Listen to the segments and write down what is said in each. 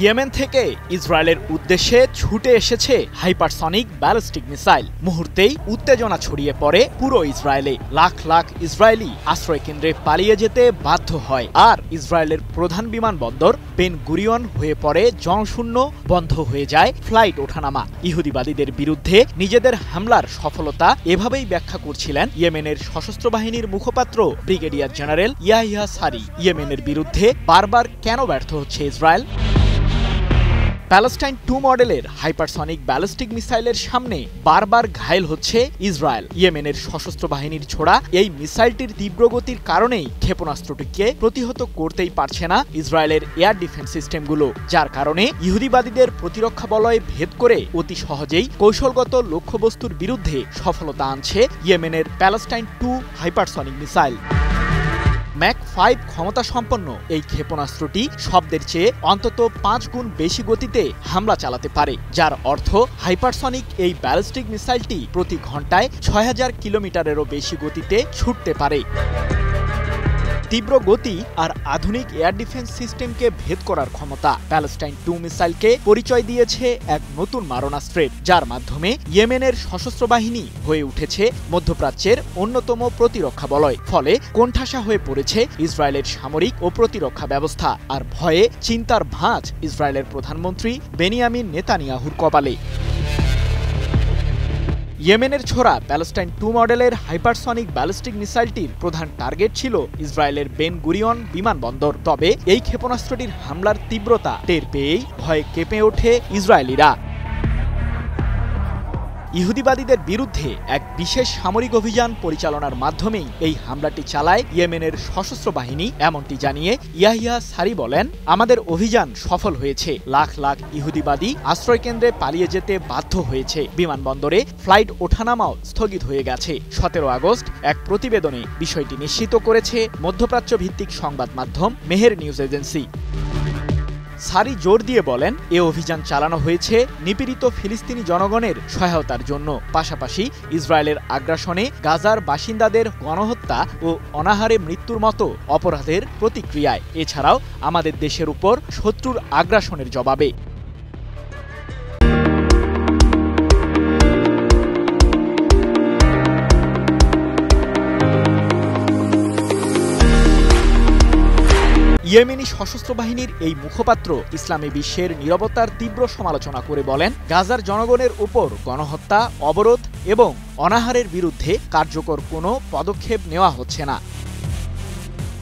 Yemen থেকে ইসরায়েলের উদ্দেশ্যে ছুটে এসেছে হাইপারসনিক ব্যালিস্টিক মিসাইল। মুহূর্তেই উত্তেজনা ছড়িয়ে পড়ে পুরো ইসরায়েলে। লাখ লাখ ইসরায়েলি আশ্রয়কেন্দ্রে পালিয়ে যেতে বাধ্য হয়, আর ইসরায়েলের প্রধান বিমানবন্দর বেন গুরিয়ন হয়ে পড়ে জনশূন্য, বন্ধ হয়ে যায় ফ্লাইট ওঠানামা। ইহুদিবাদীদের বিরুদ্ধে নিজেদের হামলার সফলতা এভাবেই ব্যাখ্যা করছিলেন ইয়েমেনের সশস্ত্র বাহিনীর মুখপাত্র ব্রিগেডিয়ার জেনারেল ইয়াহিয়া সারি। ইয়েমেনের বিরুদ্ধে বারবার কেন ব্যর্থ হচ্ছে ইসরায়েল? প্যালেস্টাইন 2 মডেলের হাইপারসনিক ব্যালিস্টিক মিসাইলের সামনে বারবার ঘায়েল হচ্ছে ইসরায়েল। ইয়েমেনের সশস্ত্র বাহিনীর ছোড়া এই মিসাইলটির তীব্র গতির কারণেই ক্ষেপণাস্ত্রটিকে প্রতিহত করতেই পারছে না ইসরায়েলের এয়ার ডিফেন্স সিস্টেমগুলো, যার কারণে ইহুদিবাদীদের প্রতিরক্ষা বলয় ভেদ করে অতি সহজেই কৌশলগত লক্ষ্যবস্তুর বিরুদ্ধে সফলতা আনছে ইয়েমেনের প্যালেস্টাইন 2 হাইপারসনিক মিসাইল। ম্যাক 5 ক্ষমতা সম্পন্ন এই ক্ষেপণাস্ত্রটি শব্দের চেয়ে অন্তত 5 গুণ বেশি গতিতে হামলা চালাতে পারে, যার অর্থ হাইপারসনিক এই ব্যালিস্টিক মিসাইলটি প্রতি ঘন্টায় 6000 কিলোমিটারেরও বেশি গতিতে ছুটতে পারে। তীব্র গতি আর আধুনিক এয়ার ডিফেন্স সিস্টেমকে ভেদ করার ক্ষমতা প্যালেস্টাইন 2 মিসাইলকে পরিচয় দিয়েছে এক নতুন মারণাস্ত্রের, যার মাধ্যমে ইয়েমেনের সশস্ত্র বাহিনী হয়ে উঠেছে মধ্যপ্রাচ্যের অন্যতম প্রতিরক্ষা বলয়। ফলে কোণঠাসা হয়ে পড়েছে ইসরায়েলের সামরিক ও প্রতিরক্ষা ব্যবস্থা, আর ভয়ে চিন্তার ভাঁজ ইসরায়েলের প্রধানমন্ত্রী বেনিয়ামিন নেতানিয়াহুর কপালে। ইয়েমেনের ছোড়া প্যালেস্টাইন 2 মডেলের হাইপারসনিক ব্যালিস্টিক মিসাইলটির প্রধান টার্গেট ছিল ইসরায়েলের বেন গুরিয়ন বিমানবন্দর। তবে এই ক্ষেপণাস্ত্রটির হামলার তীব্রতা টের পেয়েই ভয়ে কেঁপে ওঠে ইসরায়েলিরা। ইহুদিবাদীদের বিরুদ্ধে এক বিশেষ সামরিক অভিযান পরিচালনার মাধ্যমেই এই হামলাটি চালায় ইয়েমেনের সশস্ত্র বাহিনী, এমনটি জানিয়ে ইয়াহিয়া সারি বলেন, আমাদের অভিযান সফল হয়েছে। লাখ লাখ ইহুদিবাদী আশ্রয়কেন্দ্রে পালিয়ে যেতে বাধ্য হয়েছে। বিমানবন্দরে ফ্লাইট ওঠানামাও স্থগিত হয়ে গেছে। 17 আগস্ট এক প্রতিবেদনে বিষয়টি নিশ্চিত করেছে মধ্যপ্রাচ্য ভিত্তিক সংবাদ মাধ্যম মেহের নিউজ এজেন্সি। সারি জোর দিয়ে বলেন, এ অভিযান চালানো হয়েছে নিপীড়িত ফিলিস্তিনি জনগণের সহায়তার জন্য, পাশাপাশি ইসরায়েলের আগ্রাসনে গাজার বাসিন্দাদের গণহত্যা ও অনাহারে মৃত্যুর মতো অপরাধের প্রতিক্রিয়ায়, এছাড়াও আমাদের দেশের উপর শত্রুর আগ্রাসনের জবাবে। ইয়েমেনি সশস্ত্র বাহিনীর এই মুখপাত্র ইসলামী বিশ্বের নীরবতার তীব্র সমালোচনা করে বলেন, গাজার জনগণের উপর গণহত্যা, অবরোধ এবং অনাহারের বিরুদ্ধে কার্যকর কোনো পদক্ষেপ নেওয়া হচ্ছে না।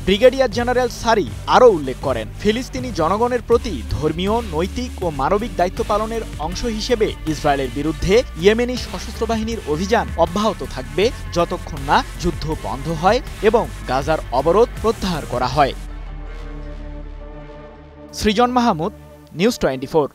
ব্রিগেডিয়ার জেনারেল সারি আরও উল্লেখ করেন, ফিলিস্তিনি জনগণের প্রতি ধর্মীয়, নৈতিক ও মানবিক দায়িত্ব পালনের অংশ হিসেবে ইসরায়েলের বিরুদ্ধে ইয়েমেনি সশস্ত্র বাহিনীর অভিযান অব্যাহত থাকবে যতক্ষণ না যুদ্ধ বন্ধ হয় এবং গাজার অবরোধ প্রত্যাহার করা হয়। সৃজন মাহমুদ, নিউজ 24।